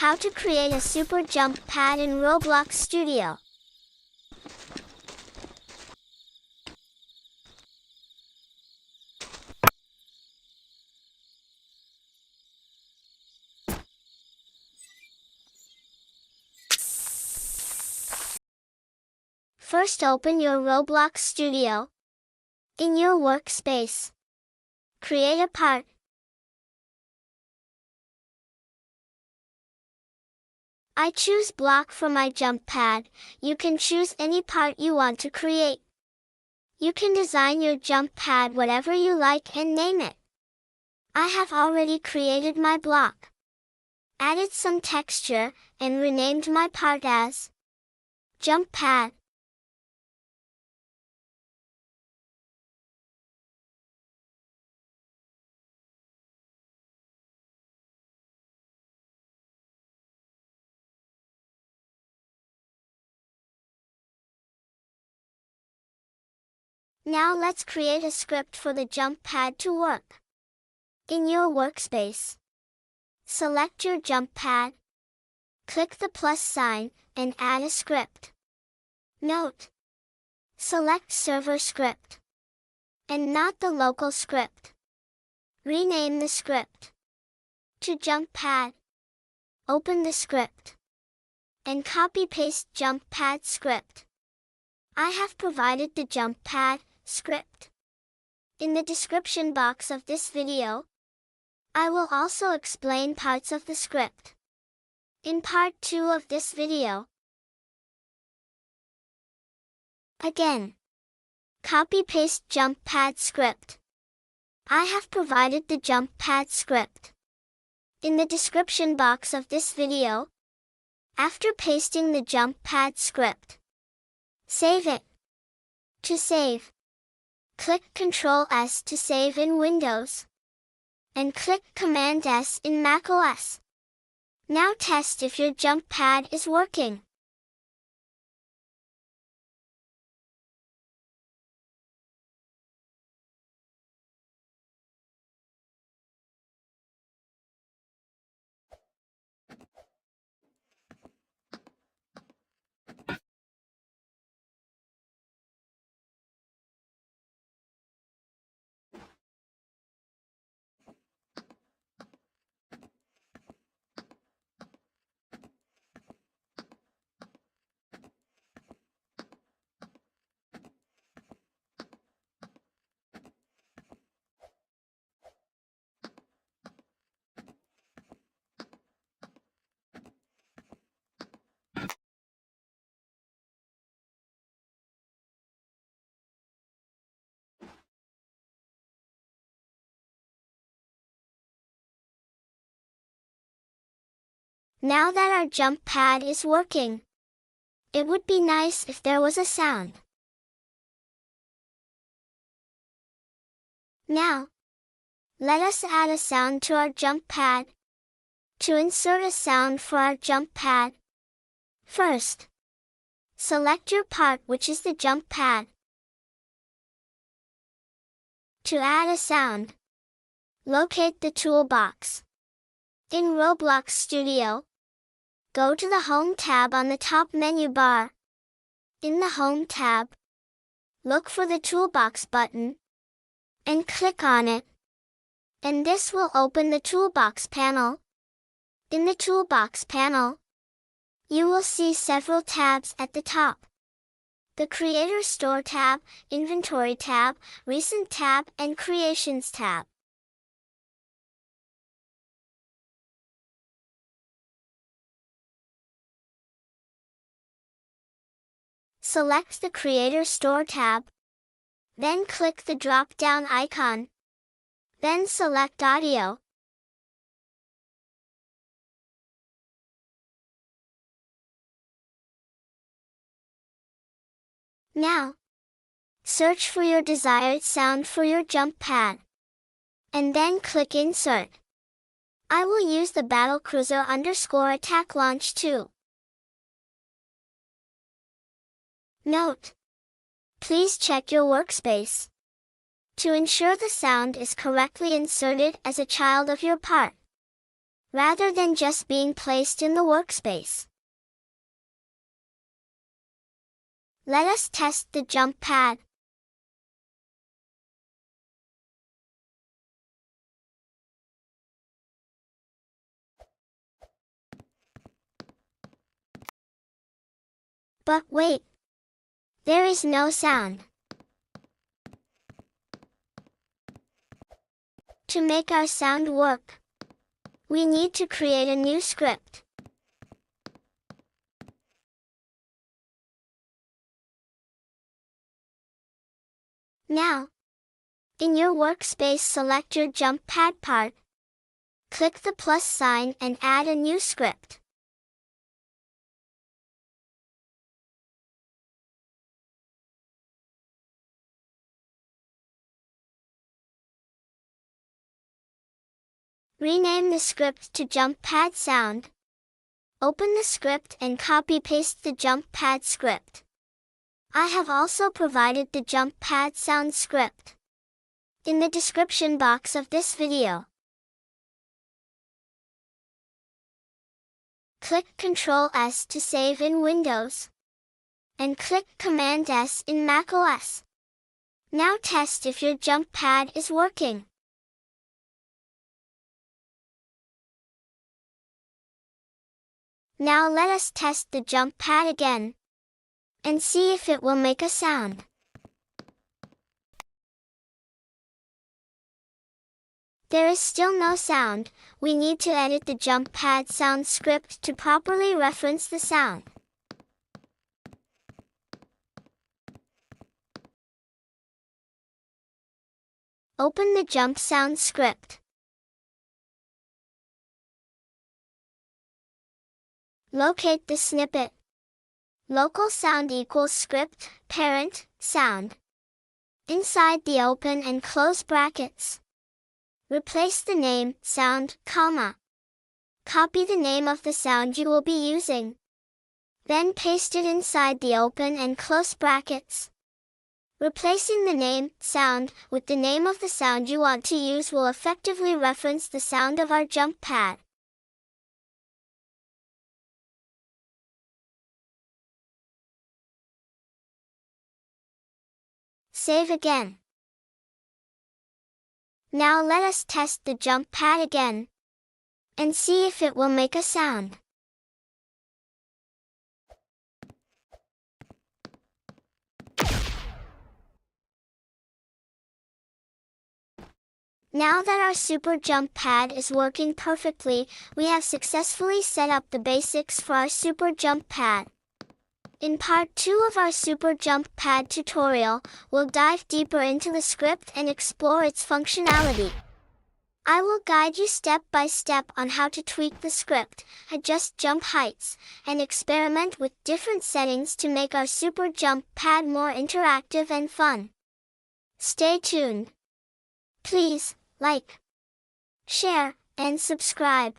How to create a super jump pad in Roblox Studio. First, open your Roblox Studio. In your workspace, create a part. I choose block for my jump pad. You can choose any part you want to create. You can design your jump pad whatever you like and name it. I have already created my block, added some texture, and renamed my part as jump pad. Now let's create a script for the jump pad to work. In your workspace, select your jump pad, click the plus sign, and add a script. Note: select server script, and not the local script. Rename the script to jump pad. Open the script, and copy-paste jump pad script. I have provided the jump pad script in the description box of this video. I will also explain parts of the script in part 2 of this video. Again, copy-paste jump pad script. I have provided the jump pad script in the description box of this video. After pasting the jump pad script, save it. To save, click Ctrl S to save in Windows, and click Command S in macOS. Now test if your jump pad is working. Now that our jump pad is working, it would be nice if there was a sound. Now, let us add a sound to our jump pad. To insert a sound for our jump pad, first, select your part, which is the jump pad. To add a sound, locate the toolbox. In Roblox Studio, go to the Home tab on the top menu bar. In the Home tab, look for the Toolbox button, and click on it. And this will open the Toolbox panel. In the Toolbox panel, you will see several tabs at the top: the Creator Store tab, Inventory tab, Recent tab, and Creations tab. Select the Creator Store tab, then click the drop-down icon. Then select Audio. Now, search for your desired sound for your jump pad, and then click Insert. I will use the Battlecruiser_Attack Launch 2. Note: please check your workspace to ensure the sound is correctly inserted as a child of your part. rather than just being placed in the workspace. Let us test the jump pad. But wait! There is no sound. To make our sound work, we need to create a new script. Now, in your workspace, select your jump pad part, click the plus sign and add a new script. Rename the script to jump pad sound. Open the script and copy-paste the jump pad script. I have also provided the jump pad sound script in the description box of this video. Click Ctrl S to save in Windows, and click Command S in macOS. Now test if your jump pad is working. Now let us test the jump pad again, and see if it will make a sound. There is still no sound. We need to edit the jump pad sound script to properly reference the sound. Open the jump sound script. Locate the snippet. Local sound equals script.Parent sound. Inside the open and close brackets, replace the name sound, comma. Copy the name of the sound you will be using. Then paste it inside the open and close brackets. Replacing the name sound with the name of the sound you want to use will effectively reference the sound of our jump pad. Save again. Now let us test the jump pad again, and see if it will make a sound. Now that our super jump pad is working perfectly, we have successfully set up the basics for our super jump pad. In part 2 of our super jump pad tutorial, we'll dive deeper into the script and explore its functionality. I will guide you step by step on how to tweak the script, adjust jump heights, and experiment with different settings to make our super jump pad more interactive and fun. Stay tuned. Please like, share, and subscribe.